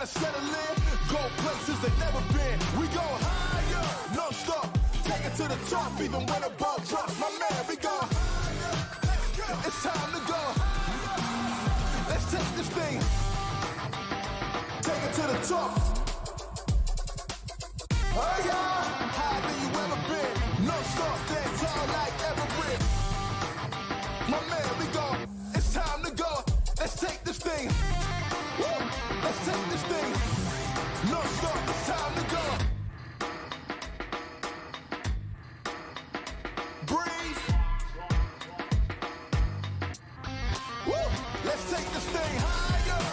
gotta settle in, go places they never been. We go higher, non-stop, take it to the top, even when the ball drops. My man, we go higher, it's time to go. Let's take this thing, take it to the top. Oh yeah, higher than you ever been, non-stop, stand tall like Everett. My man, we go, it's time to go. Let's take this thing. Woo! Let's take this thing. No stop, it's time to go. Breathe. Woo! Let's take this thing higher.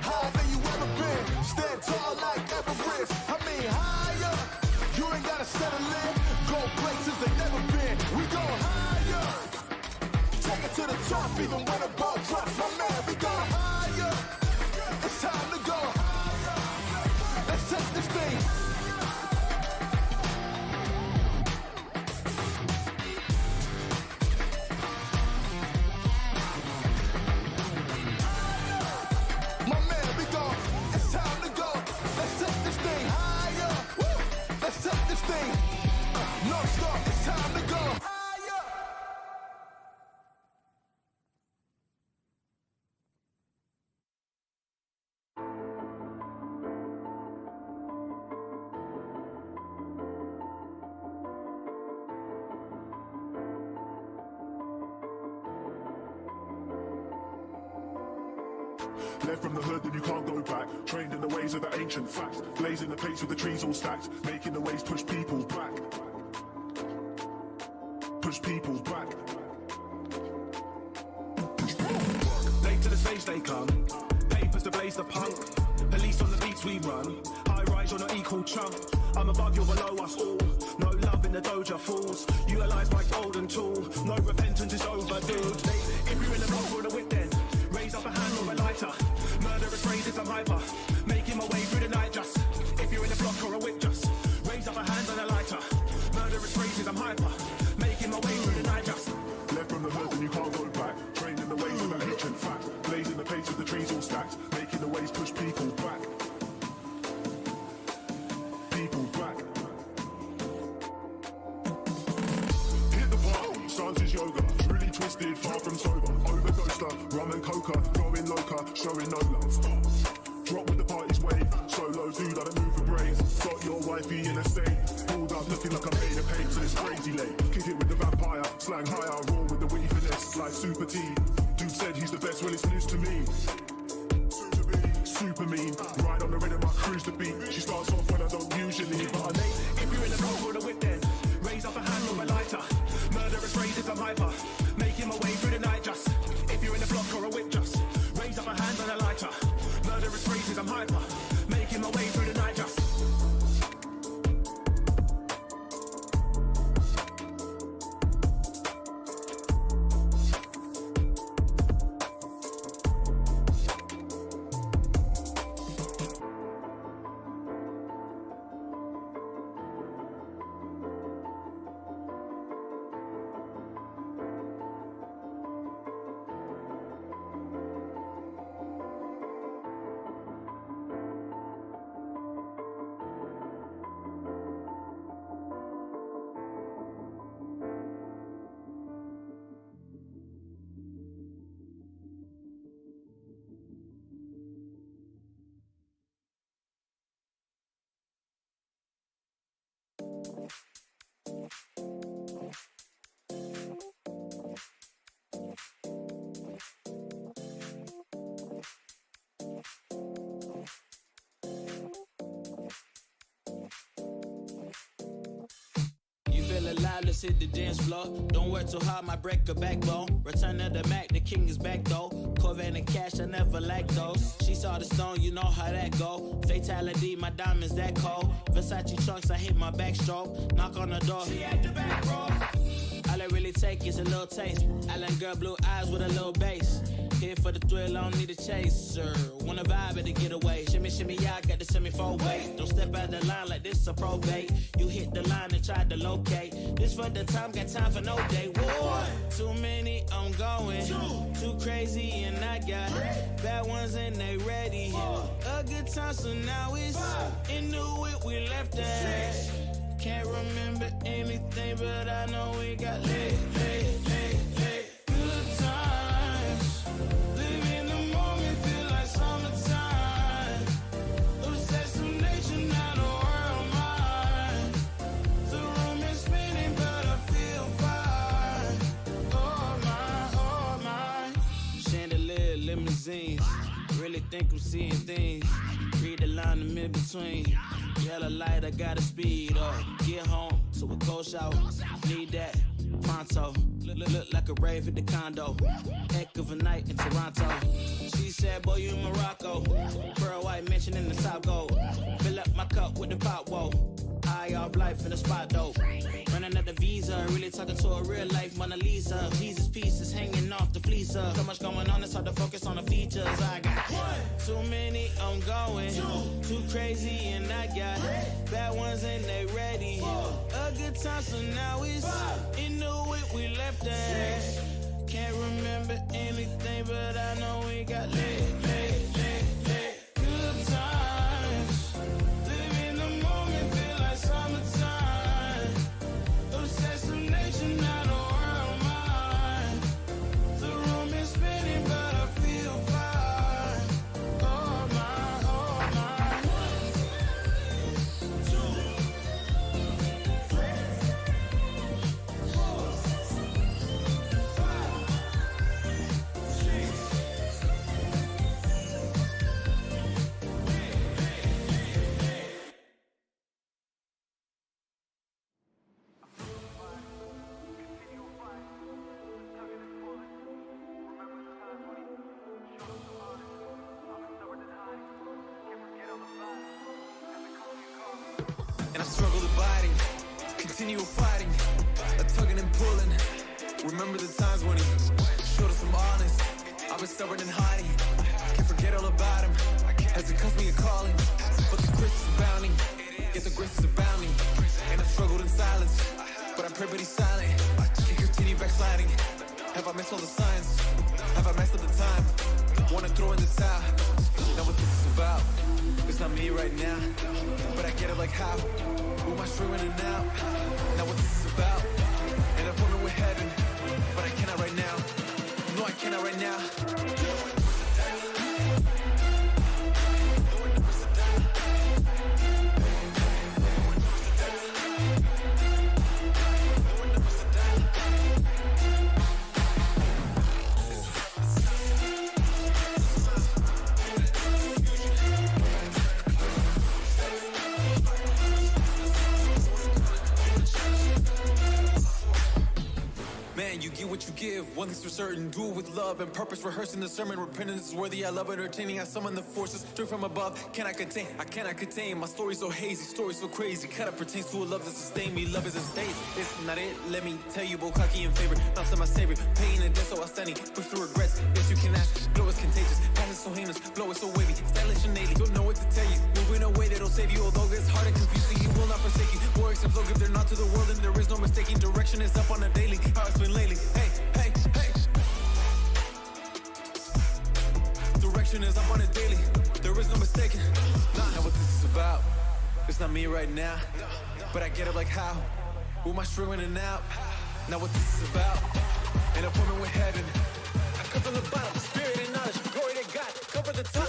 Higher than you ever been. Stand tall like Everest. I mean higher. You ain't gotta settle in. Go places they never been. We go higher. Take it to the top, even when the ball drops. My man, we go higher. It's time to go higher. Let's take this thing. My man, we go. It's time to go. Let's take this thing higher. Woo! Let's take this thing. No stop. It's time to go. Left from the hood and you can't go back. Trained in the ways of the ancient facts. Blazing the pace with the trees all stacked. Making the waves push people back. Push people back. Late to the stage they come. Papers to blaze the punk. Police on the beats we run. High rise, you're not equal chump. I'm above, you're below us all. No love in the doja fools. Utilize my golden tool. No repentance is overdue. If you're in the block for the whip then raise up a hand or a lighter. Murderous phrases, I'm hyper. Making my way through the night just. If you're in a block or a whip just. Raise up a hand and a lighter. Murderous phrases, I'm hyper. Making my way through the night just. Left from the hood and you can't go back. Trained in the ways of the ancient fact. Blazing the pace with the trees all stacked. Making the waves push people back. People back. Hit the park, stance is yoga. Truly twisted, far from sober. Overdoser, rum and coca. Going loca, showing no love. Drop with the party's wave. Solo dude, I don't move for brains. Got your wifey in a state. Pulled up looking like I made a paint. So it's crazy late. Kick it with the vampire. Slang higher, roll with the witty finesse. Like Super T. Dude said he's the best, well it's news to me. Super mean. Ride on the rhythm, I cruise the beat. She starts off when I don't usually. But I late. If you're in the block or the whip then raise up a hand or a lighter. Murderous phrases, I'm hyper. Making my way through the night just. If you're in the block or a whip just. Raise up a hand and a lighter. Murderous phrases, I'm hyper. Making my way through the night just. Let's hit the dance floor. Don't work too hard, might break a backbone. Return of the Mac, the king is back though. Corvette and cash, I never lack those. She saw the stone, you know how that go. Fatality, my diamonds that cold. Versace trunks, I hit my backstroke. Knock on the door, she at the back, bro. All I really take is a little taste. Island girl, blue eyes with a little bass. Here for the thrill, I don't need a chaser. Wanna vibe at the getaway. Shimmy, shimmy, yeah, I got the semi-4 weight. Don't step out the line like this a probate. You hit the line and try to locate. This for the time, got time for no day. One, too many, I'm going. Too crazy and I got bad ones and they ready. A good good time, so now it's in the whip, we left at. Can't remember anything, but I know we got lit. Good times, live in the moment, feel like summertime. Obsessed with nature, not a world mine. The room is spinning, but I feel fine. Oh my. Chandelier, limousines. Really think I'm seeing things. Read the line in mid-between. Yellow light, I gotta speed up. Get home to a cold shower. Need that pronto. Look like a rave at the condo. Heck of a night in Toronto. She said, boy, you in Morocco. Pearl white mention in the top gold. Fill up my cup with the pop, whoa. Eye off life in the spot, though. Running up the visa, really talking to a real life Mona Lisa. Jesus pieces hanging off the fleecer. So much going on, it's hard to focus on the features. I got too many, I'm going. Too crazy, and I got bad ones and they ready. A good time, so now it's in the whip, we left at. Can't remember anything, but I know we got lit. Good times, live in the moment, feel like summertime. Obsessed with nature, not a world mine. The room is spinning, but I feel fine. Oh my. And I struggle abiding, continue fighting, a tugging and pulling. Remember the times when he showed us some honest. I've been stubborn and hiding, can't forget all about him. As it comes me a calling, but the grace is abounding. Yet the grace is abounding, and I struggled in silence, but I pray but he's silent. Can't continue backsliding. Have I missed all the signs? Have I messed up the time? Wanna throw in the towel? Now what this is about? It's not me right now, but I get it like how? Who am I streaming in now? Now what this is about? An appointment with heaven, but I cannot right now. No, I cannot right now. You get what you give, one thing's for certain. Do it with love and purpose, rehearsing the sermon. Repentance is worthy, I love entertaining. I summon the forces straight from above. Can I contain? I cannot contain. My story's so hazy, story's so crazy. Kinda pertains to a love that sustained me. Love is a state, it's not it. Let me tell you, both cocky and favorite. Not to my savior, pain and death so outstanding. Push through regrets, yes you can ask. Blow is contagious, pain is so heinous. Blow is so wavy, stylish and naily. Don't know what to tell you, move in a way that'll save you. Although it's hard and confusing, he will not forsake you. Warriors and flow, give their nod to the world, and there is no mistaking. Direction is up on a daily, how it's been lately. Hey, hey, hey. Direction is up on a daily, there is no mistaking. Nah, know what this is about. It's not me right now, but I get it like how. Who am I streaming in out? Now what this is about. An appointment with heaven. I come from the bottom, spirit and knowledge. Glory to God, cover the top.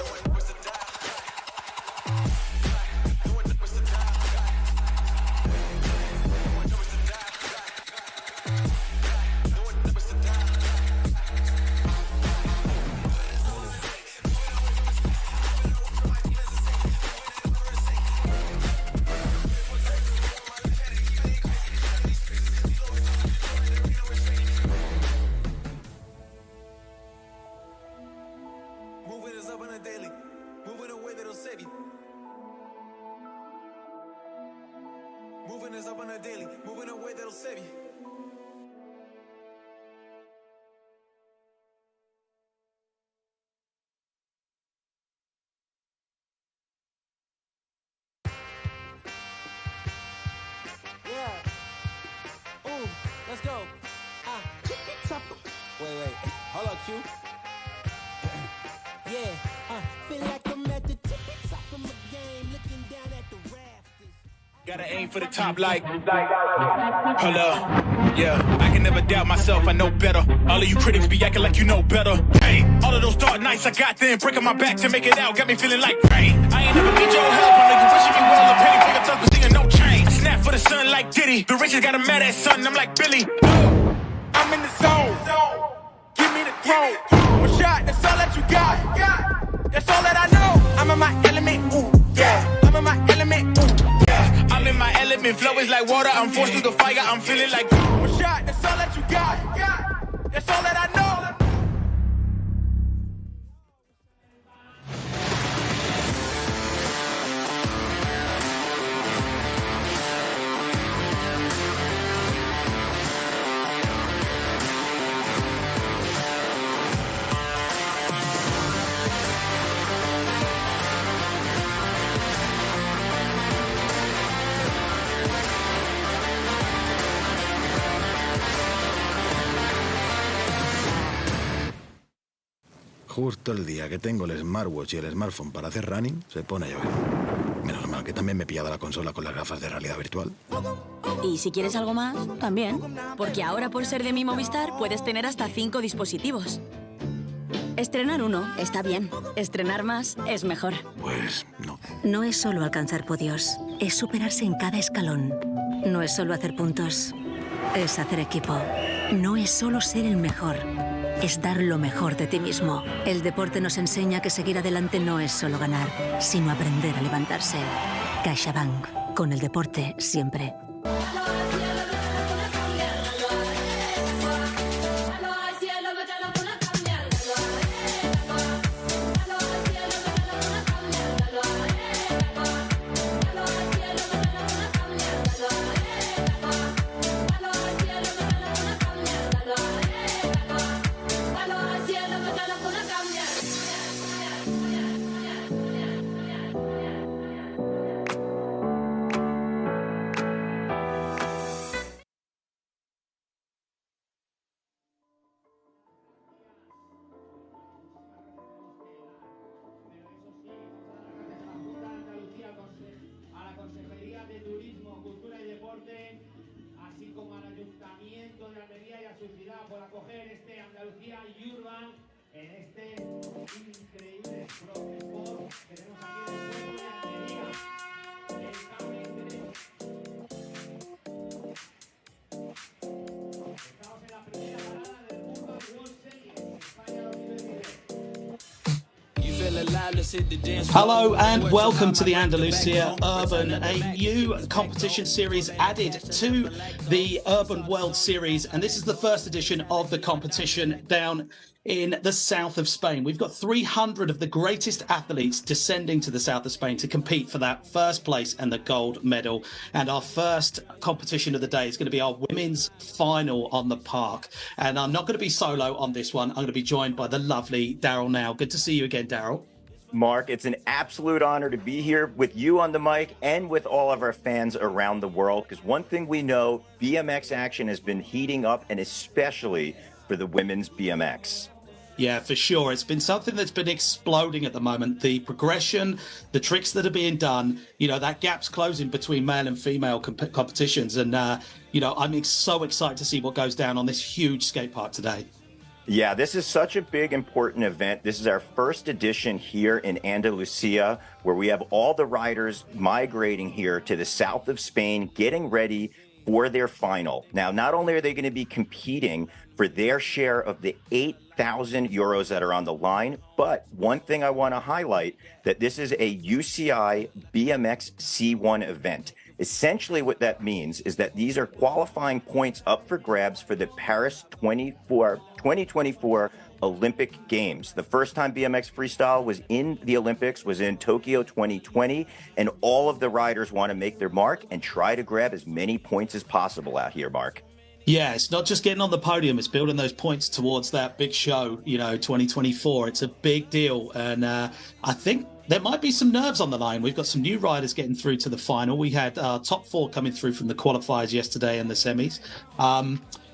Let's go. Wait. Hold on, Q. Yeah, feel like I'm at the tippy top Gotta aim for the top like, hold up, yeah. I can never doubt myself, I know better. All of you critics be acting like you know better. Hey, all of those dark nights I got them, breaking my back to make it out, got me feeling like pain. I ain't never need your help, I know you wishing me well. A penny for your tough, but seeing no change. I snap for the sun like Diddy, the riches got a mad ass son, I'm like Billy. I'm in the zone, give me the throne. One shot, that's all that you got. That's all that I know. I'm in my element, ooh, yeah. I'm in my element, ooh. I'm in my element, flow is like water. I'm forced through the fire, I'm feeling like one shot, that's all that you got. That's all that I know. Justo el día que tengo el smartwatch y el smartphone para hacer running, se pone a llover. Menos mal que también me he pillado la consola con las gafas de realidad virtual. Y si quieres algo más, también. Porque ahora por ser de Mi Movistar puedes tener hasta 5 dispositivos. Estrenar uno está bien. Estrenar más es mejor. Pues no. No es solo alcanzar podios, es superarse en cada escalón. No es solo hacer puntos, es hacer equipo. No es solo ser el mejor, es dar lo mejor de ti mismo. El deporte nos enseña que seguir adelante no es solo ganar, sino aprender a levantarse. CaixaBank. Con el deporte siempre. Así como al Ayuntamiento de Almería y a su ciudad por acoger este Andalucía Urban en este increíble Sport que tenemos aquí en el puerto de Almería. El cable estamos en la primera parada del Urban World Series España 2023. Hello and welcome to the Andalucía Urban, a new competition series added to the Urban World Series, and this is the first edition of the competition down in the south of Spain. We've got 300 of the greatest athletes descending to the south of Spain to compete for that first place and the gold medal. And our first competition of the day is going to be our women's final on the park. And I'm not going to be solo on this one. I'm going to be joined by the lovely Daryl Now. Good to see you again, Daryl. Mark, it's an absolute honor to be here with you on the mic and with all of our fans around the world. Because one thing we know, BMX action has been heating up, and especially for the women's BMX. Yeah, for sure. It's been something that's been exploding at the moment. The progression, the tricks that are being done, you know, that gap's closing between male and female competitions. And, you know, I'm so excited to see what goes down on this huge skate park today. Yeah, this is such a big, important event. This is our first edition here in Andalucía, where we have all the riders migrating here to the south of Spain, getting ready for their final. Now, not only are they going to be competing for their share of the 8,000 euros that are on the line, but one thing I want to highlight, that this is a UCI BMX C1 event. Essentially what that means is that these are qualifying points up for grabs for the Paris 2024 Olympic Games. The first time BMX Freestyle was in the Olympics was in Tokyo 2020, and all of the riders want to make their mark and try to grab as many points as possible out here, Mark. Yeah, it's not just getting on the podium, it's building those points towards that big show, you know, 2024. It's a big deal. And I think there might be some nerves on the line. We've got some new riders getting through to the final. We had top four coming through from the qualifiers yesterday and the semis.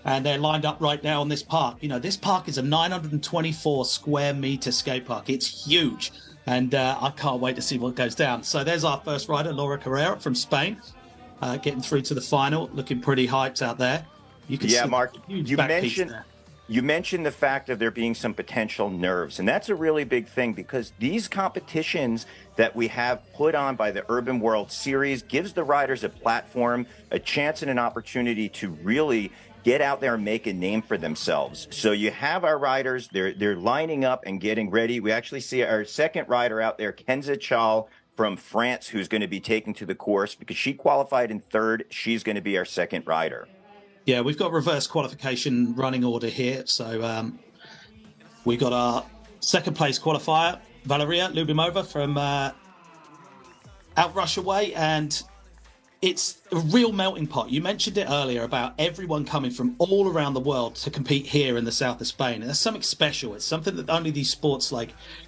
And they're lined up right now on this park. You know, this park is a 924 square meter skate park. It's huge. And I can't wait to see what goes down. So there's our first rider, Lara Carrera from Spain. getting through to the final, looking pretty hyped out there. You can see Mark, you mentioned the fact of there being some potential nerves, and that's a really big thing because these competitions that we have put on by the Urban World Series gives the riders a platform, a chance and an opportunity to really get out there and make a name for themselves. So you have our riders, they're lining up and getting ready. We actually see our second rider out there, Kenza Chaal from France, who's going to be taking to the course because she qualified in third. She's going to be our second rider. Yeah, we've got reverse qualification running order here. So we got our second place qualifier, Valeria Lubimova from out Russia way, and it's a real melting pot. You mentioned it earlier about everyone coming from all around the world to compete here in the south of Spain. And that's something special. It's something that only these sports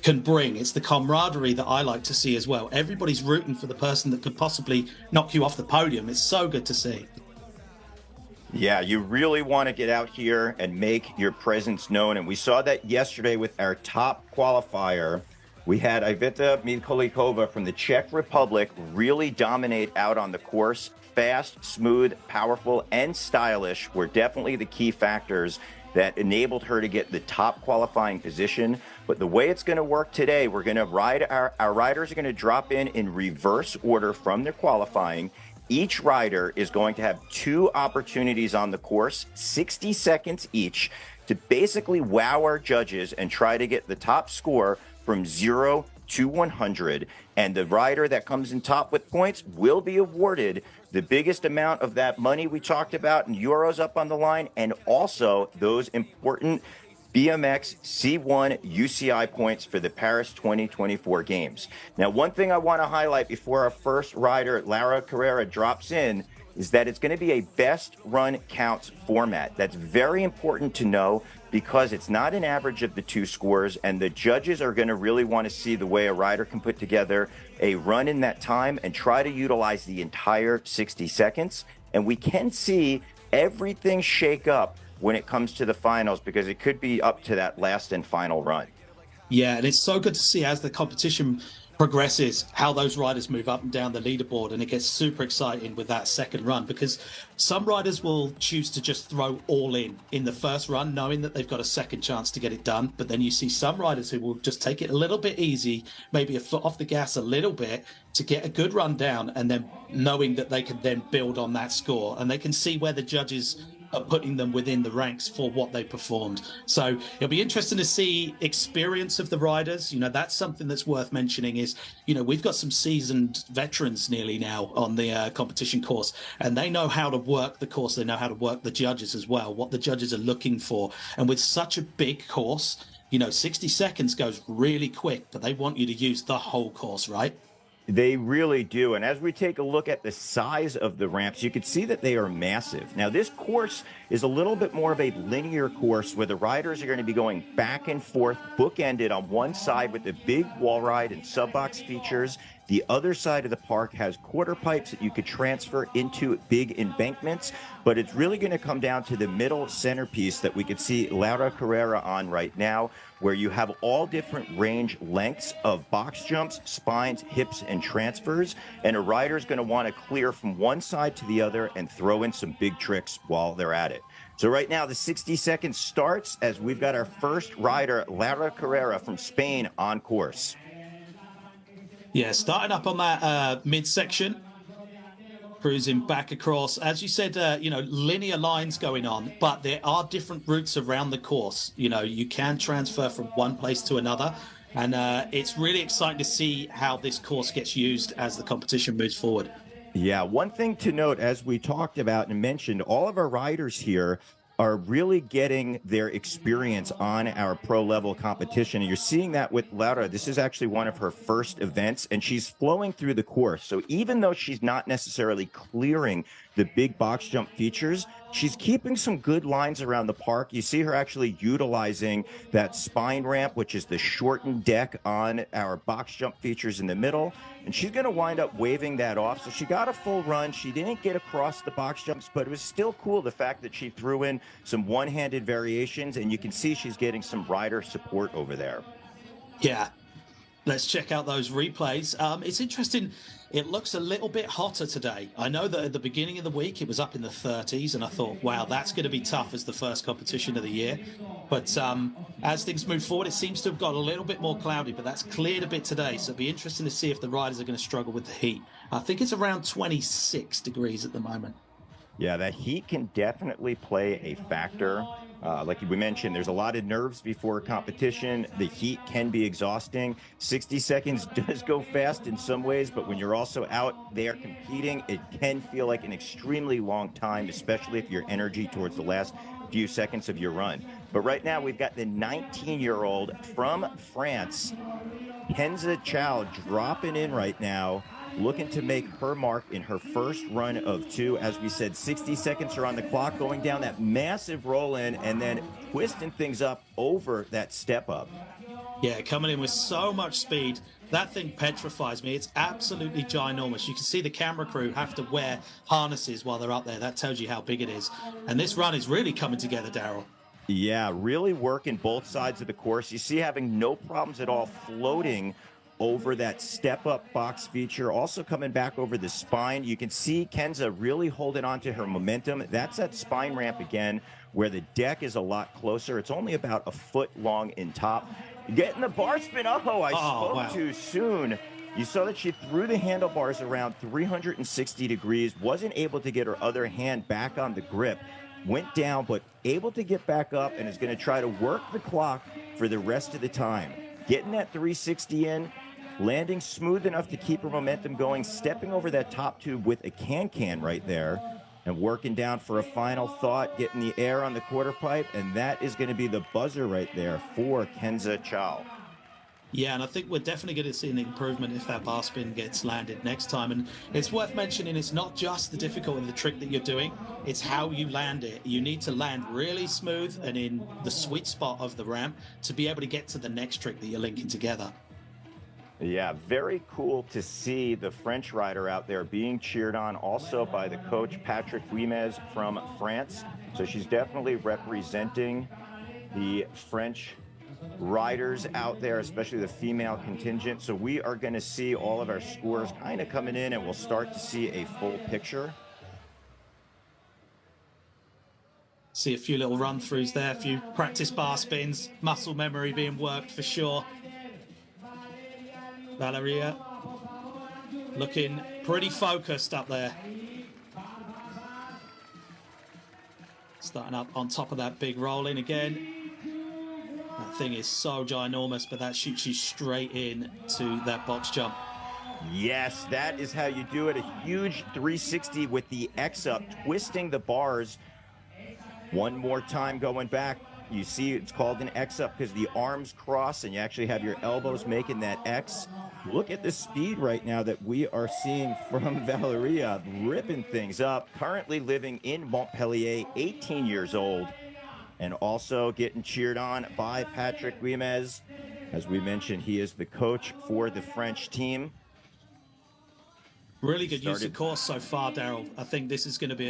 can bring. It's the camaraderie that I like to see as well. Everybody's rooting for the person that could possibly knock you off the podium. It's so good to see. Yeah, you really want to get out here and make your presence known. And we saw that yesterday with our top qualifier. We had Iveta Miculycova from the Czech Republic really dominate out on the course. Fast, smooth, powerful, and stylish were definitely the key factors that enabled her to get the top qualifying position. But the way it's going to work today, we're going to ride our riders are going to drop in reverse order from their qualifying. Each rider is going to have 2 opportunities on the course, 60 seconds each, to basically wow our judges and try to get the top score from 0 to 100. And the rider that comes in top with points will be awarded the biggest amount of that money we talked about in euros up on the line, and also those important BMX C1 UCI points for the Paris 2024 games. Now, one thing I want to highlight before our first rider, Lara Carrera, drops in is that it's going to be a best run counts format. That's very important to know because it's not an average of the 2 scores, and the judges are going to really want to see the way a rider can put together a run in that time and try to utilize the entire 60 seconds. And we can see everything shake up when it comes to the finals because it could be up to that last and final run. Yeah, and it's so good to see as the competition progresses how those riders move up and down the leaderboard, and it gets super exciting with that second run because some riders will choose to just throw all in the first run knowing that they've got a second chance to get it done. But then you see some riders who will just take it a little bit easy, maybe a foot off the gas a little bit to get a good run down, and then knowing that they can then build on that score and they can see where the judges are putting them within the ranks for what they performed. So it'll be interesting to see experience of the riders. That's something that's worth mentioning is, we've got some seasoned veterans nearly now on the competition course, and they know how to work the course. They know how to work the judges as well, what the judges are looking for. And with such a big course, 60 seconds goes really quick, but they want you to use the whole course, right? They really do. And as we take a look at the size of the ramps, you can see that they are massive. Now, this course is a little bit more of a linear course where the riders are going to be going back and forth, bookended on one side with the big wall ride and sub-box features. The other side of the park has quarter pipes that you could transfer into big embankments, but it's really going to come down to the middle centerpiece that we could see Lara Carrera on right now, where you have all different range lengths of box jumps, spines, hips, and transfers, and a rider's going to want to clear from one side to the other and throw in some big tricks while they're at it. So right now, the 60 seconds starts as we've got our first rider, Lara Carrera from Spain, on course. Yeah, starting up on that midsection, cruising back across. As you said, linear lines going on, but there are different routes around the course. You can transfer from one place to another, and it's really exciting to see how this course gets used as the competition moves forward. Yeah, one thing to note, as we talked about and mentioned, all of our riders here are really getting their experience on our pro level competition. And you're seeing that with Lara. This is actually one of her first events, and she's flowing through the course. So even though she's not necessarily clearing the big box jump features, she's keeping some good lines around the park. You see her actually utilizing that spine ramp, which is the shortened deck on our box jump features in the middle. And she's going to wind up waving that off. So she got a full run. She didn't get across the box jumps, but it was still cool, the fact that she threw in some one-handed variations, and you can see she's getting some rider support over there. Yeah. Let's check out those replays. It's interesting. It looks a little bit hotter today. I know that at the beginning of the week it was up in the 30s, and I thought, wow, that's going to be tough as the first competition of the year. But as things move forward, it seems to have got a little bit more cloudy, but that's cleared a bit today. So it'll be interesting to see if the riders are going to struggle with the heat. I think it's around 26 degrees at the moment. Yeah, that heat can definitely play a factor. Like we mentioned, there's a lot of nerves before a competition. The heat can be exhausting. 60 seconds does go fast in some ways, but when you're also out there competing, it can feel like an extremely long time, especially if your energy towards the last few seconds of your run. But right now, we've got the 19-year-old from France, Kenza Chaal, dropping in right now, looking to make her mark in her first run of 2. As we said, 60 seconds are on the clock, going down that massive roll in and then twisting things up over that step up. Yeah, coming in with so much speed. That thing petrifies me. It's absolutely ginormous. You can see the camera crew have to wear harnesses while they're up there. That tells you how big it is. And this run is really coming together, Daryl. Yeah, really working both sides of the course. You see having no problems at all floating over that step-up box feature, also coming back over the spine. You can see Kenza really holding on to her momentum. That's that spine ramp again, where the deck is a lot closer. It's only about a foot long in top. Getting the bar spin. Oh, I spoke too soon. You saw that she threw the handlebars around 360 degrees, wasn't able to get her other hand back on the grip, went down, but able to get back up and is going to try to work the clock for the rest of the time. Getting that 360 in, landing smooth enough to keep her momentum going, stepping over that top tube with a can right there, and working down for a final thought, getting the air on the quarter pipe, and that is going to be the buzzer right there for Kenza Chaal. Yeah, and I think we're definitely going to see an improvement if that bar spin gets landed next time. And it's worth mentioning, it's not just the difficulty of the trick that you're doing, it's how you land it. You need to land really smooth and in the sweet spot of the ramp to be able to get to the next trick that you're linking together. Yeah, very cool to see the French rider out there being cheered on, also by the coach Patrick Guimez from France. So she's definitely representing the French riders out there, especially the female contingent. So we are going to see all of our scores kind of coming in, and we'll start to see a full picture. See a few little run-throughs there, a few practice bar spins, muscle memory being worked for sure. Valeria looking pretty focused up there. Starting up on top of that big roll in again. That thing is so ginormous, but that shoots you straight in to that box jump. Yes, that is how you do it. A huge 360 with the X up, twisting the bars. One more time going back. You see it's called an X up because the arms cross and you actually have your elbows making that X. Look at the speed right now that we are seeing from Valeria, ripping things up. Currently living in Montpellier, 18 years old, and also getting cheered on by Patrick Guimez. As we mentioned, he is the coach for the French team. Really good use of course so far, Daryl. I think this is going to be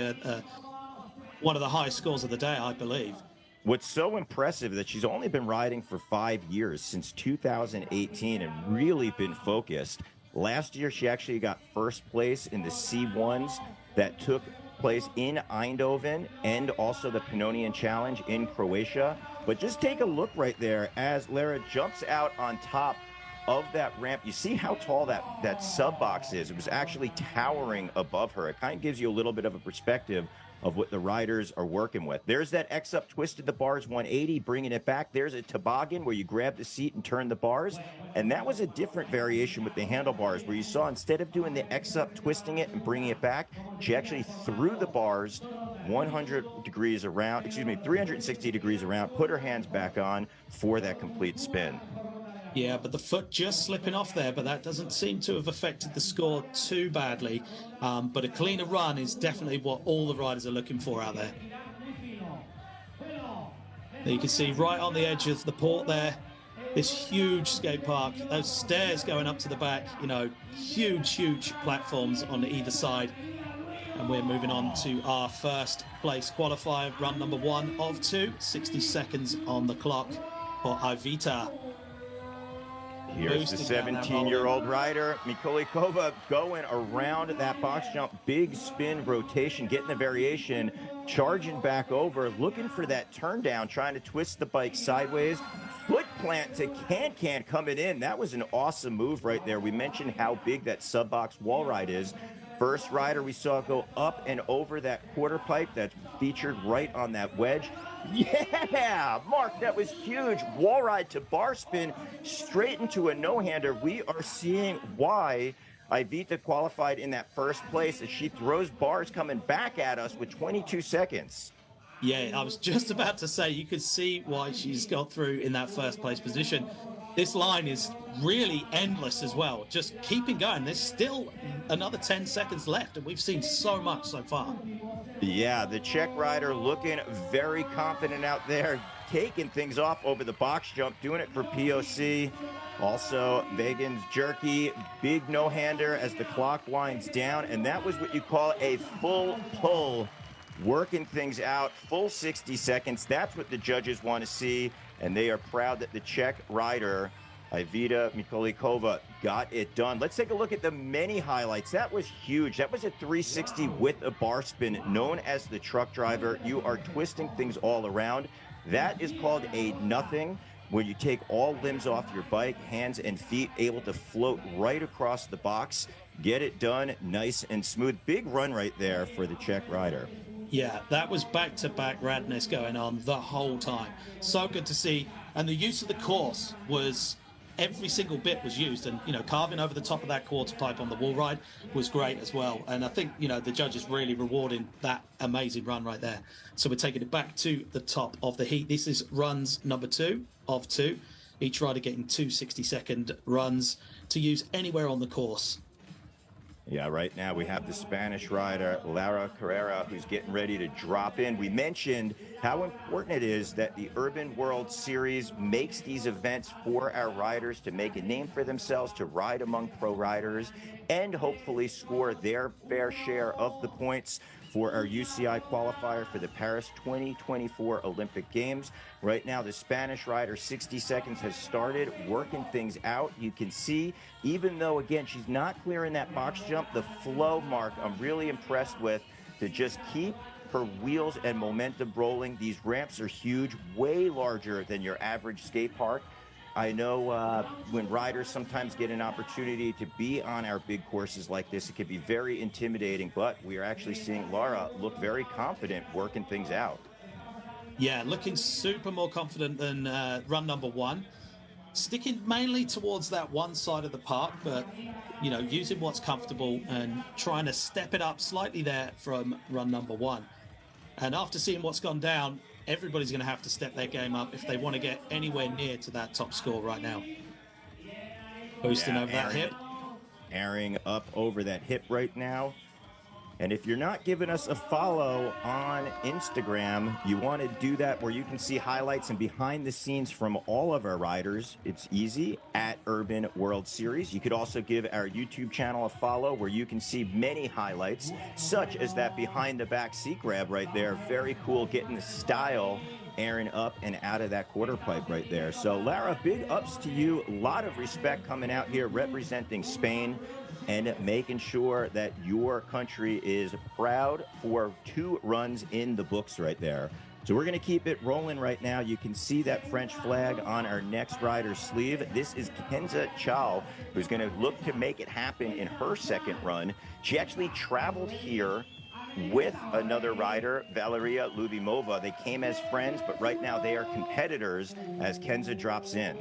one of the highest scores of the day, I believe. What's so impressive that she's only been riding for 5 years, since 2018, and really been focused. Last year, she actually got first place in the C1s that took place in Eindhoven and also the Pannonian Challenge in Croatia. But just take a look right there as Lara jumps out on top of that ramp. You see how tall that sub box is. It was actually towering above her. It kind of gives you a little bit of a perspective of what the riders are working with. There's that X up twisted the bars 180, bringing it back. There's a toboggan where you grab the seat and turn the bars. And that was a different variation with the handlebars, where you saw instead of doing the X up, twisting it and bringing it back, she actually threw the bars 100 degrees around, 360 degrees around, put her hands back on for that complete spin. Yeah, but the foot just slipping off there, but that doesn't seem to have affected the score too badly. But a cleaner run is definitely what all the riders are looking for out there. You can see right on the edge of the port there, this huge skate park, those stairs going up to the back, you know, huge platforms on either side. And we're moving on to our first place qualifier, run number 1 of 2, 60 seconds on the clock for Ivita. Here's the 17-year-old rider, Mikulikova, going around that box jump, big spin rotation, getting the variation, charging back over, looking for that turn down, trying to twist the bike sideways. Foot plant to can coming in. That was an awesome move right there. We mentioned how big that sub-box wall ride is. First rider we saw go up and over that quarter pipe that's featured right on that wedge. Yeah, Mark, that was huge. Wall ride to bar spin straight into a no-hander. We are seeing why Ivita qualified in that first place as she throws bars coming back at us with 22 seconds. Yeah, I was just about to say, you could see why she's got through in that first place position. This line is really endless as well, just keeping going. There's still another 10 seconds left, and we've seen so much so far. Yeah, the Czech rider looking very confident out there, taking things off over the box jump, doing it for POC. Also, Megan's jerky, big no-hander as the clock winds down, and that was what you call a full pull, working things out, full 60 seconds. That's what the judges want to see, and they are proud that the Czech rider, Iveta Miculycova, got it done. Let's take a look at the many highlights. That was huge. That was a 360 with a bar spin, known as the truck driver. You are twisting things all around. That is called a nothing, where you take all limbs off your bike, hands and feet, able to float right across the box, get it done nice and smooth. Big run right there for the Czech rider. Yeah, that was back-to-back radness going on the whole time. So good to see. And the use of the course was, every single bit was used. And, you know, carving over the top of that quarter pipe on the wall ride was great as well. And I think, you know, the judges really rewarding that amazing run right there. So we're taking it back to the top of the heat. This is runs number 2 of 2. Each rider getting 2 60-second runs to use anywhere on the course. Yeah, right now we have the Spanish rider, Lara Carrera, who's getting ready to drop in. We mentioned how important it is that the Urban World Series makes these events for our riders to make a name for themselves, to ride among pro riders, and hopefully score their fair share of the points for our UCI qualifier for the Paris 2024 Olympic Games. Right now, the Spanish rider, 60 seconds, has started working things out. You can see, even though, again, she's not clearing that box jump, the flow, Mark, I'm really impressed with, to just keep her wheels and momentum rolling. These ramps are huge, way larger than your average skate park. I know when riders sometimes get an opportunity to be on our big courses like this, it can be very intimidating, but we are actually seeing Lara look very confident working things out. Yeah, looking super more confident than run number 1. Sticking mainly towards that one side of the park, but, you know, using what's comfortable and trying to step it up slightly there from run number 1. And after seeing what's gone down, everybody's going to have to step their game up if they want to get anywhere near to that top score right now. Boosting over that hip. Airing up over that hip right now. And if you're not giving us a follow on Instagram, you want to do that where you can see highlights and behind the scenes from all of our riders. It's easy, at Urban World Series. You could also give our YouTube channel a follow where you can see many highlights, such as that behind the back seat grab right there. Very cool, getting the style airing up and out of that quarter pipe right there. So Lara, big ups to you. A lot of respect coming out here representing Spain and making sure that your country is proud for 2 runs in the books right there. So we're going to keep it rolling right now. You can see that French flag on our next rider's sleeve. This is Kenza Chaal, who's going to look to make it happen in her second run. She actually traveled here with another rider, Valeria Lubimova. They came as friends, but right now they are competitors as Kenza drops in.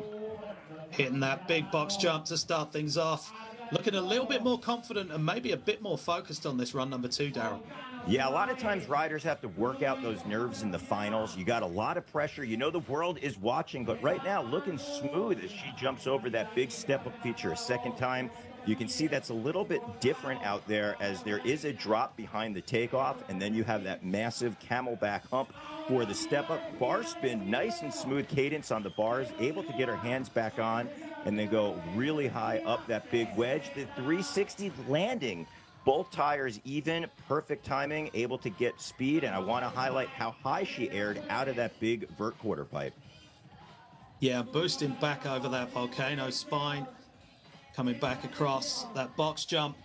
Hitting that big box jump to start things off. Looking a little bit more confident and maybe a bit more focused on this run number 2, Daryl. Yeah, a lot of times riders have to work out those nerves in the finals. You got a lot of pressure. You know the world is watching, but right now looking smooth as she jumps over that big step-up feature a second time. You can see that's a little bit different out there as there is a drop behind the takeoff, and then you have that massive camelback hump for the step-up. Bar spin, nice and smooth cadence on the bars, able to get her hands back on and then go really high up that big wedge. The 360 landing, both tires even, perfect timing, able to get speed, and I want to highlight how high she aired out of that big vert quarter pipe. Yeah, boosting back over that volcano spine, coming back across that box jump,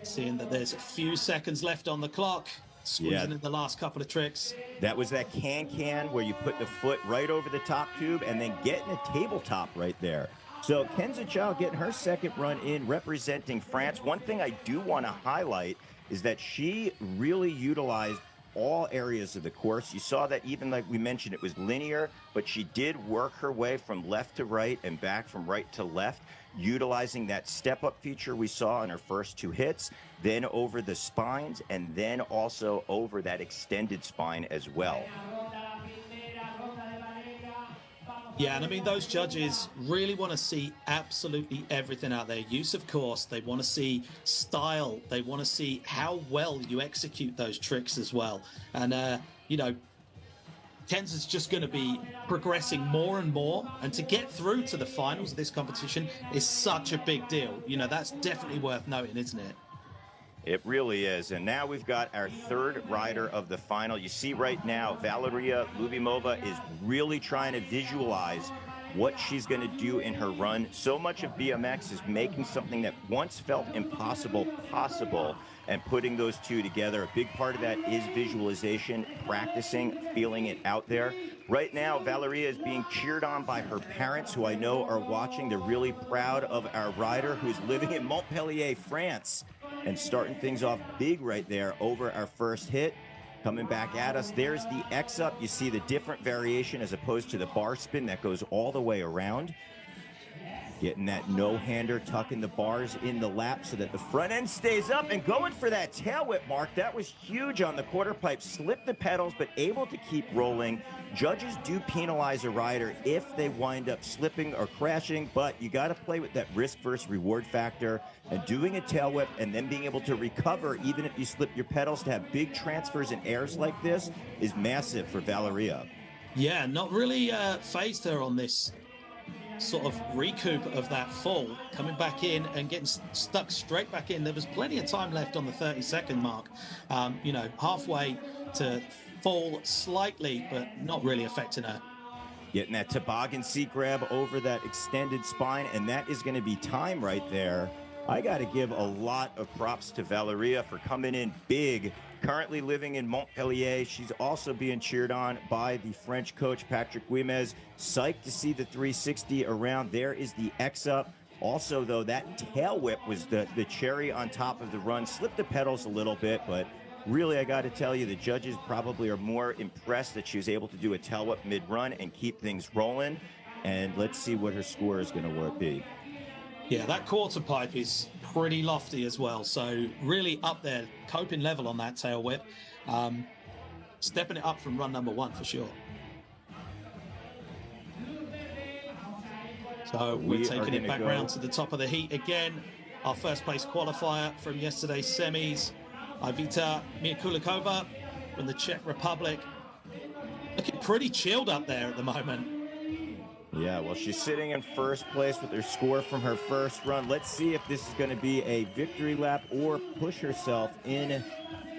seeing that there's a few seconds left on the clock, squeezing in the last couple of tricks. That was that can where you put the foot right over the top tube and then getting a tabletop right there. So Kenza Chaal getting her second run in representing France. One thing I do want to highlight is that she really utilized all areas of the course. You saw that even like we mentioned, it was linear, but she did work her way from left to right and back from right to left, utilizing that step-up feature we saw in her first two hits, then over the spines, and then also over that extended spine as well. Yeah, and I mean, those judges really want to see absolutely everything out there. Use of course, they want to see style. They want to see how well you execute those tricks as well. And, you know, Kenza's just going to be progressing more and more. And to get through to the finals of this competition is such a big deal. You know, that's definitely worth noting, isn't it? It really is. And now we've got our third rider of the final. You see right now, Valeria Lubimova is really trying to visualize what she's going to do in her run. So much of BMX is making something that once felt impossible possible and putting those two together. A big part of that is visualization, practicing, feeling it out there. Right now, Valeria is being cheered on by her parents, who I know are watching. They're really proud of our rider who's living in Montpellier, France, and starting things off big right there over our first hit. Coming back at us, there's the X-up. You see the different variation as opposed to the bar spin that goes all the way around. Getting that no-hander, tucking the bars in the lap so that the front end stays up and going for that tail whip, Mark. That was huge on the quarter pipe. Slipped the pedals, but able to keep rolling. Judges do penalize a rider if they wind up slipping or crashing, but you got to play with that risk versus reward factor. And doing a tail whip and then being able to recover, even if you slip your pedals, to have big transfers and airs like this is massive for Valeria. Yeah, not really phased her on this sort of recoup of that fall, coming back in and getting stuck straight back in. There was plenty of time left on the 30-second mark, you know, halfway to fall slightly, but not really affecting her. Getting that toboggan seat grab over that extended spine, and that is going to be time right there. I got to give a lot of props to Valeria for coming in big. Currently living in Montpellier. She's also being cheered on by the French coach, Patrick Guimez. Psyched to see the 360 around. There is the X-up. Also, though, that tail whip was the cherry on top of the run. Slipped the pedals a little bit, but really, I got to tell you, the judges probably are more impressed that she was able to do a tail whip mid-run and keep things rolling. And let's see what her score is going to be. Yeah, that quarter pipe is pretty lofty as well. So really up there, coping level on that tail whip. Stepping it up from run number one for sure. So we're taking it back round to the top of the heat again. Our first place qualifier from yesterday's semis, Iveta Miculycova from the Czech Republic. Looking pretty chilled up there at the moment. Yeah, well, she's sitting in first place with her score from her first run. Let's see if this is going to be a victory lap or push herself in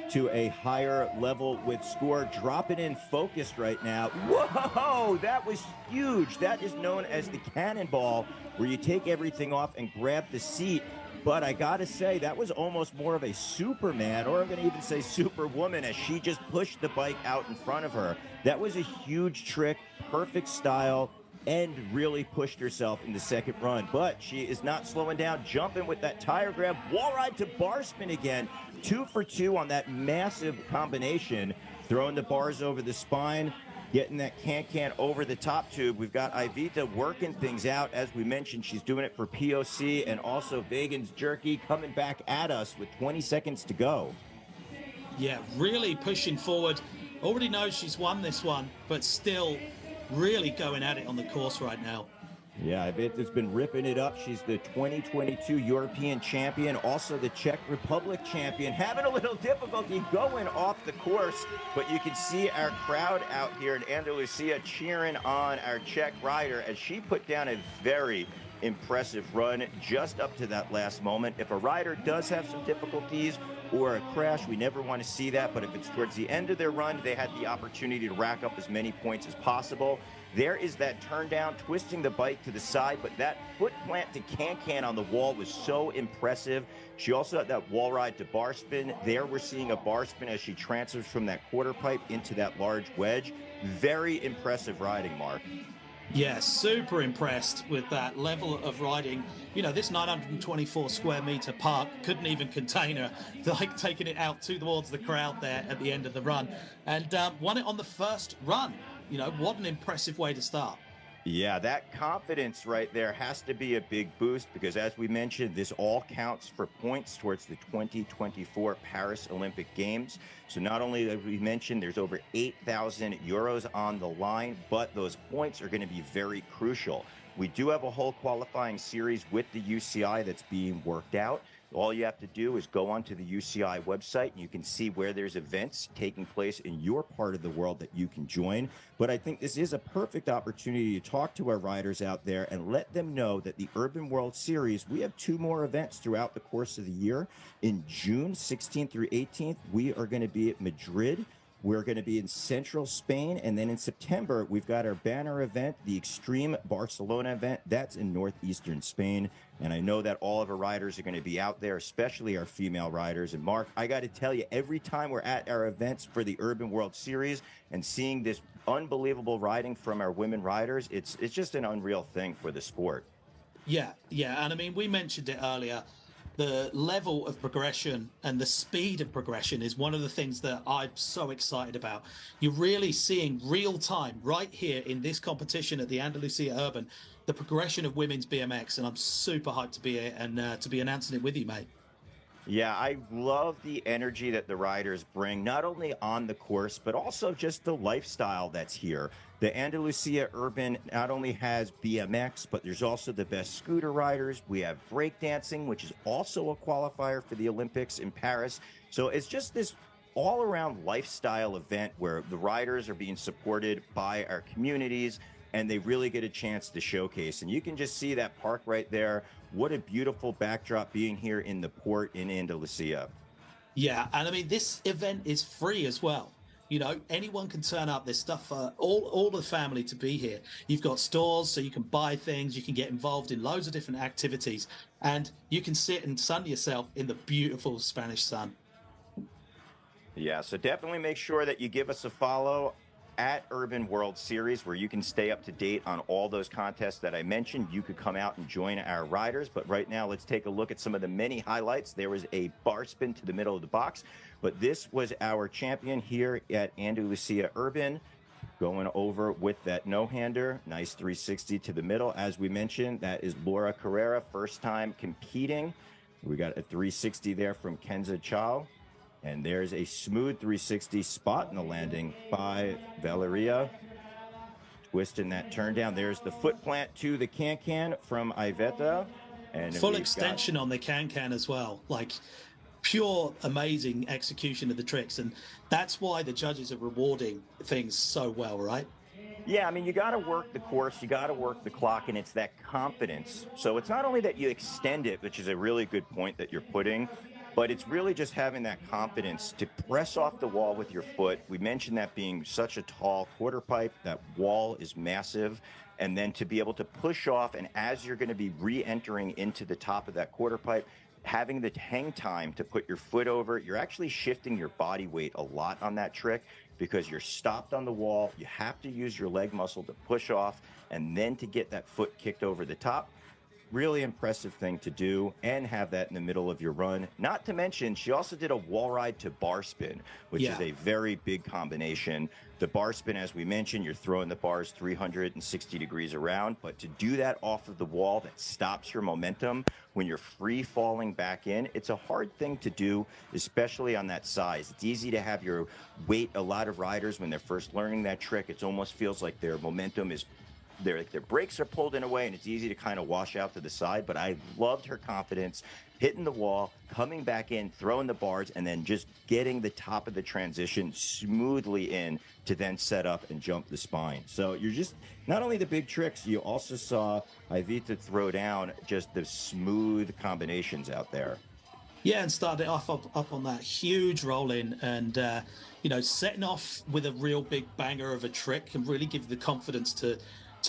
to a higher level with score. Dropping in focused right now. Whoa, that was huge. That is known as the cannonball, where you take everything off and grab the seat. But I got to say, that was almost more of a Superman, or I'm going to even say Superwoman, as she just pushed the bike out in front of her. That was a huge trick, perfect style, and really pushed herself in the second run. But she is not slowing down, jumping with that tire grab, wall ride to bar spin again. 2 for 2 on that massive combination, throwing the bars over the spine, getting that can over the top tube. We've got Ivita working things out. As we mentioned, she's doing it for POC, and also Vagan's Jerky coming back at us with 20 seconds to go. Yeah, really pushing forward. Already knows she's won this one, but still really going at it on the course right now. Yeah, Ivita's been ripping it up. She's the 2022 European champion, also the Czech Republic champion. Having a little difficulty going off the course, but you can see our crowd out here in Andalucía cheering on our Czech rider as she put down a very, impressive run just up to that last moment. If a rider does have some difficulties or a crash, we never want to see that, but if it's towards the end of their run, they had the opportunity to rack up as many points as possible. There is that turn down, twisting the bike to the side, but that foot plant to can-can on the wall was so impressive. She also had that wall ride to bar spin. There we're seeing a bar spin as she transfers from that quarter pipe into that large wedge. Very impressive riding, Mark. Yeah, super impressed with that level of riding. You know, this 924 square meter park couldn't even contain her, like taking it out towards the crowd there at the end of the run, and won it on the first run. You know, what an impressive way to start. Yeah, that confidence right there has to be a big boost because, as we mentioned, this all counts for points towards the 2024 Paris Olympic Games. So not only, as we mentioned, there's over 8,000 euros on the line, but those points are going to be very crucial. We do have a whole qualifying series with the UCI that's being worked out. All you have to do is go onto the UCI website and you can see where there's events taking place in your part of the world that you can join. But I think this is a perfect opportunity to talk to our riders out there and let them know that the Urban World Series, we have 2 more events throughout the course of the year. In June 16th through 18th, we are going to be at Madrid. We're going to be in central Spain. And then in September, we've got our banner event, the Extreme Barcelona event. That's in northeastern Spain. And I know that all of our riders are going to be out there, especially our female riders. And Mark, I got to tell you, every time we're at our events for the Urban World Series and seeing this unbelievable riding from our women riders, it's just an unreal thing for the sport. Yeah. And I mean, we mentioned it earlier. The level of progression and the speed of progression is one of the things that I'm so excited about. You're really seeing real time right here in this competition at the Andalucía Urban, the progression of women's BMX, and I'm super hyped to be here and to be announcing it with you, mate. Yeah, I love the energy that the riders bring, not only on the course, but also just the lifestyle that's here. The Andalucía Urban not only has BMX, but there's also the best scooter riders. We have breakdancing, which is also a qualifier for the Olympics in Paris. So it's just this all-around lifestyle event where the riders are being supported by our communities, and they really get a chance to showcase. And you can just see that park right there. What a beautiful backdrop being here in the port in Andalucía. Yeah, and I mean, this event is free as well. You know, anyone can turn up. There's stuff for all the family to be here. You've got stores, so you can buy things. You can get involved in loads of different activities. And you can sit and sun yourself in the beautiful Spanish sun. Yeah, so definitely make sure that you give us a follow at Urban World Series, where you can stay up to date on all those contests that I mentioned. You could come out and join our riders. But right now, let's take a look at some of the many highlights. There was a bar spin to the middle of the box, but this was our champion here at Andalucía Urban, going over with that no-hander. Nice 360 to the middle. As we mentioned, that is Lara Carrera, first time competing. We got a 360 there from Kenza Chaal. And there's a smooth 360 spot in the landing by Valeria. Twisting that turn down. There's the foot plant to the can-can from Iveta. And full extension on the can-can as well. Like, pure amazing execution of the tricks. And that's why the judges are rewarding things so well, right? Yeah, I mean, you got to work the course, you got to work the clock, and it's that confidence. So it's not only that you extend it, which is a really good point that you're putting, but it's really just having that confidence to press off the wall with your foot. We mentioned that being such a tall quarter pipe, that wall is massive, and then to be able to push off, and as you're going to be re-entering into the top of that quarter pipe, having the hang time to put your foot over, you're actually shifting your body weight a lot on that trick because you're stopped on the wall. You have to use your leg muscle to push off and then to get that foot kicked over the top. Really impressive thing to do and have that in the middle of your run. Not to mention, she also did a wall ride to bar spin, which is a very big combination. The bar spin, as we mentioned, you're throwing the bars 360 degrees around, but to do that off of the wall that stops your momentum when you're free falling back in, it's a hard thing to do, especially on that size. It's easy to have your weight. A lot of riders, when they're first learning that trick, it almost feels like their momentum is their brakes are pulled in a way, and it's easy to kind of wash out to the side. But I loved her confidence, hitting the wall, coming back in, throwing the bars, and then just getting the top of the transition smoothly in to then set up and jump the spine. So you're just, not only the big tricks, you also saw Ivita throw down just the smooth combinations out there. Yeah, and started it off up on that huge roll in, and you know, setting off with a real big banger of a trick can really give you the confidence to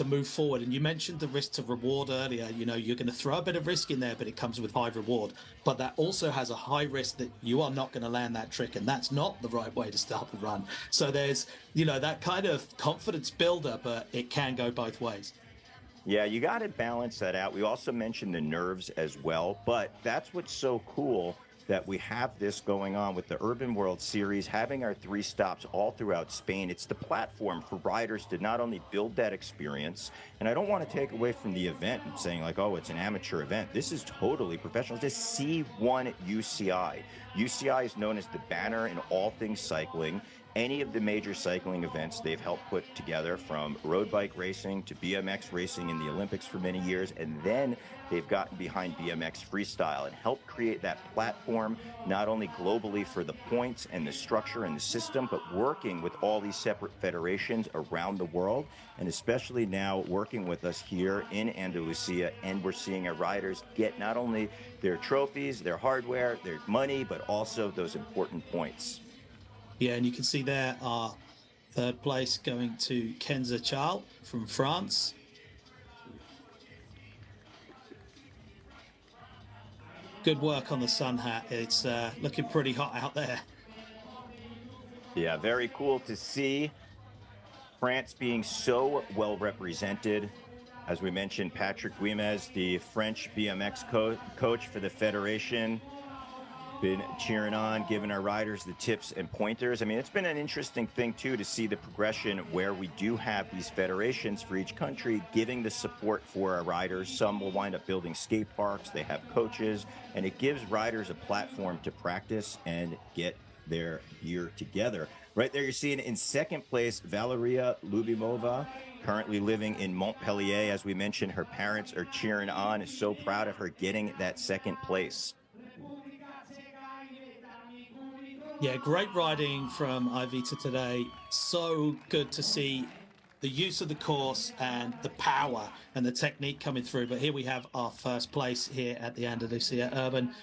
move forward. And you mentioned the risk to reward earlier. You know, you're going to throw a bit of risk in there, but it comes with high reward. But that also has a high risk that you are not going to land that trick, and that's not the right way to start the run. So there's, you know, that kind of confidence builder, but it can go both ways. Yeah, you got to balance that out. We also mentioned the nerves as well, but that's what's so cool that we have this going on with the Urban World Series, having our 3 stops all throughout Spain. It's the platform for riders to not only build that experience, and I don't want to take away from the event and saying like, oh, it's an amateur event. This is totally professional. It's C1 UCI. UCI is known as the banner in all things cycling. Any of the major cycling events they've helped put together, from road bike racing to BMX racing in the Olympics for many years, and then they've gotten behind BMX Freestyle and helped create that platform not only globally for the points and the structure and the system, but working with all these separate federations around the world, and especially now working with us here in Andalusia. And we're seeing our riders get not only their trophies, their hardware, their money, but also those important points. Yeah, and you can see there our 3rd place going to Kenza Chaal from France. Good work on the sun hat. It's looking pretty hot out there. Yeah, very cool to see France being so well represented. As we mentioned, Patrick Guimez, the French BMX coach for the federation, been cheering on, giving our riders the tips and pointers. I mean, it's been an interesting thing too to see the progression where we do have these federations for each country giving the support for our riders. Some will wind up building skate parks, they have coaches, and it gives riders a platform to practice and get their gear together. Right there, you're seeing in 2nd place, Valeria Lubimova, currently living in Montpellier. As we mentioned, her parents are cheering on, is so proud of her getting that 2nd place. Yeah, great riding from Ivita today. So good to see the use of the course and the power and the technique coming through. But here we have our 1st place here at the Andalucía Urban.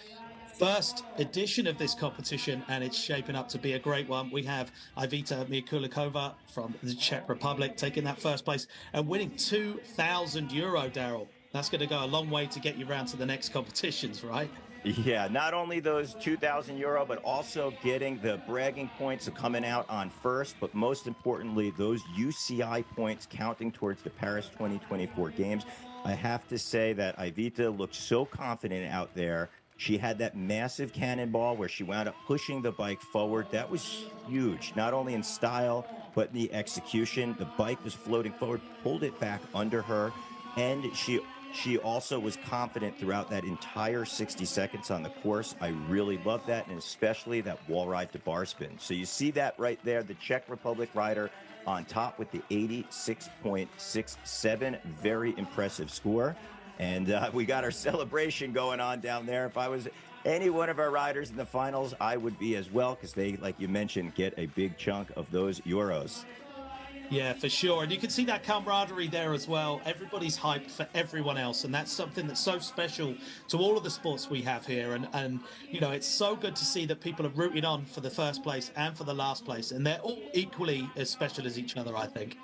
1st edition of this competition, and it's shaping up to be a great one. We have Iveta Miculycova from the Czech Republic taking that 1st place and winning €2,000, Daryl. That's going to go a long way to get you round to the next competitions, right? Yeah, not only those €2,000, but also getting the bragging points of coming out on 1st, but most importantly, those UCI points counting towards the Paris 2024 games. I have to say that Ivita looked so confident out there. She had that massive cannonball where she wound up pushing the bike forward. That was huge, not only in style, but in the execution. The bike was floating forward, pulled it back under her, and she also was confident throughout that entire 60 seconds on the course. I really love that, and especially that wall ride to bar spin. So you see that right there, the Czech Republic rider on top with the 86.67. Very impressive score. And we got our celebration going on down there. If I was any one of our riders in the finals, I would be as well, because they, like you mentioned, get a big chunk of those euros. Yeah, for sure. And you can see that camaraderie there as well. Everybody's hyped for everyone else. And that's something that's so special to all of the sports we have here. And you know, it's so good to see that people are rooting on for the 1st place and for the last place. And they're all equally as special as each other, I think.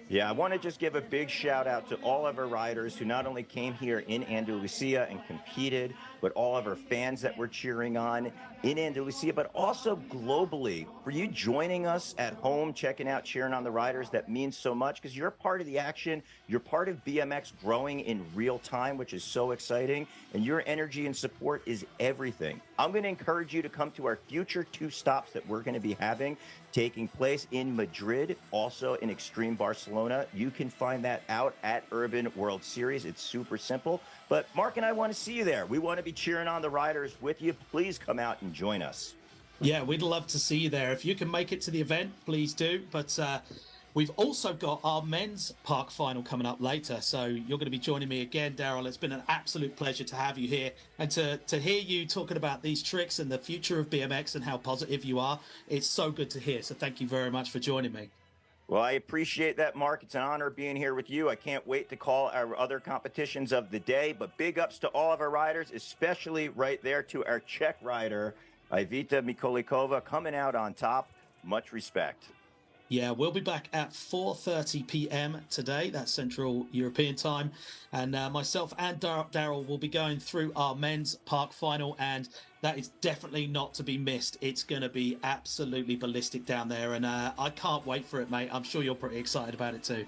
Yeah, I want to just give a big shout out to all of our riders who not only came here in Andalusia and competed, but all of our fans that were cheering on in Andalusia, but also globally. For you joining us at home, checking out, cheering on the riders, that means so much, because you're part of the action. You're part of BMX growing in real time, which is so exciting, and your energy and support is everything. I'm going to encourage you to come to our future 2 stops that we're going to be having, taking place in Madrid, also in Extreme Barcelona. You can find that out at Urban World Series. It's super simple. But Mark and I want to see you there. We want to be cheering on the riders with you. Please come out and join us. Yeah, we'd love to see you there. If you can make it to the event, please do. But We've also got our men's park final coming up later, so you're going to be joining me again, Daryl. It's been an absolute pleasure to have you here and to hear you talking about these tricks and the future of BMX and how positive you are. It's so good to hear, so thank you very much for joining me. Well, I appreciate that, Mark. It's an honor being here with you. I can't wait to call our other competitions of the day, but big ups to all of our riders, especially right there to our Czech rider, Iveta Miculycova, coming out on top. Much respect. Yeah, we'll be back at 4:30 p.m. today. That's Central European time. And myself and Daryl will be going through our men's park final, and that is definitely not to be missed. It's going to be absolutely ballistic down there, and I can't wait for it, mate. I'm sure you're pretty excited about it too.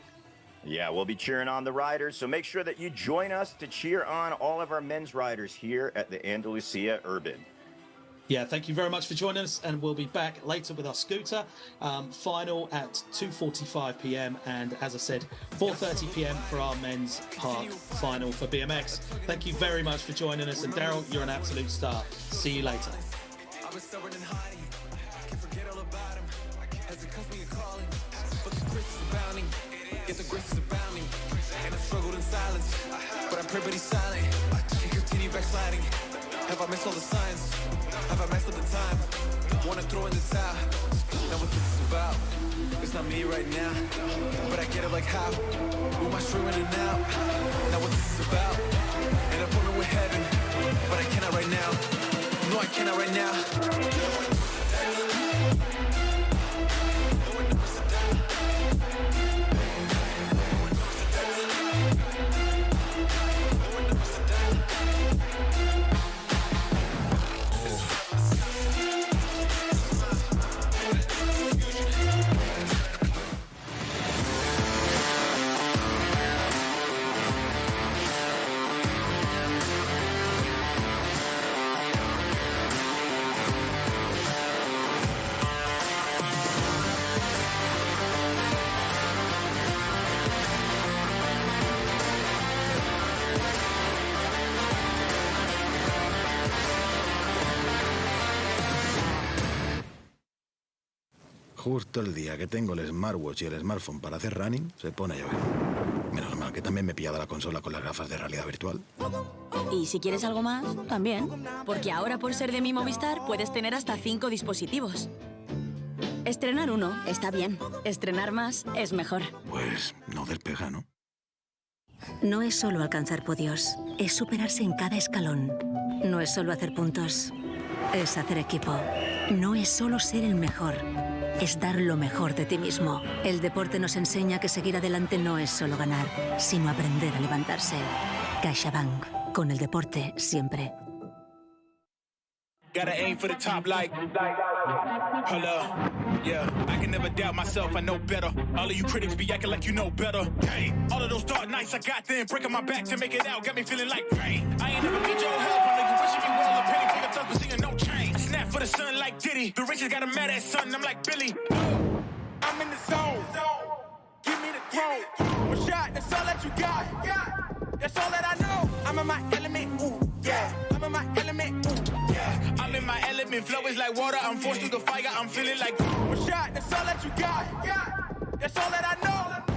Yeah, we'll be cheering on the riders, so make sure that you join us to cheer on all of our men's riders here at the Andalucía Urban. Yeah, thank you very much for joining us, and we'll be back later with our scooter final at 2:45 p.m. and, as I said, 4:30 p.m. for our men's park final for BMX. Thank you very much for joining us, and Daryl, you're an absolute star. See you later. I've been stubborn and hiding. Can't forget all about him. As it comes me a calling. But the grace is abounding. Get the grace is abounding. And I've struggled in silence. But I'm pray but he's silent. Can't continue backsliding. Have I missed all the signs? Have I messed up the time? Wanna throw in the towel? Now what this is about? It's not me right now, but I get it like how? With my string running out. Now what this is about? An appointment with heaven, but I cannot right now. No, I cannot right now. Justo el día que tengo el smartwatch y el smartphone para hacer running, se pone a llover. Menos mal que también me he pillado la consola con las gafas de realidad virtual. Y si quieres algo más, también. Porque ahora por ser de mi Movistar puedes tener hasta 5 dispositivos. Estrenar uno está bien. Estrenar más es mejor. Pues no despega, ¿no? No es solo alcanzar podios, es superarse en cada escalón. No es solo hacer puntos, es hacer equipo. No es solo ser el mejor, es dar lo mejor de ti mismo. El deporte nos enseña que seguir adelante no es solo ganar, sino aprender a levantarse. CaixaBank, con el deporte siempre. Gotta aim for the top like, hold up, yeah. I can never doubt myself, I know better. All of you critics be acting like you know better. Hey, all of those dark nights I got them, breaking my back to make it out, got me feeling like rain. I ain't never need your help, I know you wishing me well, a penny for your thoughts, but seeing no change. Snap for the sun like Diddy, the riches got a mad ass son, I'm like Billy. I'm in the zone. Give me the throne. One shot, that's all that you got. That's all that I know. I'm in my element, ooh, yeah. I'm in my element, ooh, yeah. I'm in my element, flow is like water, I'm forced through the fire, I'm feeling like one shot, that's all that you got. That's all that I know.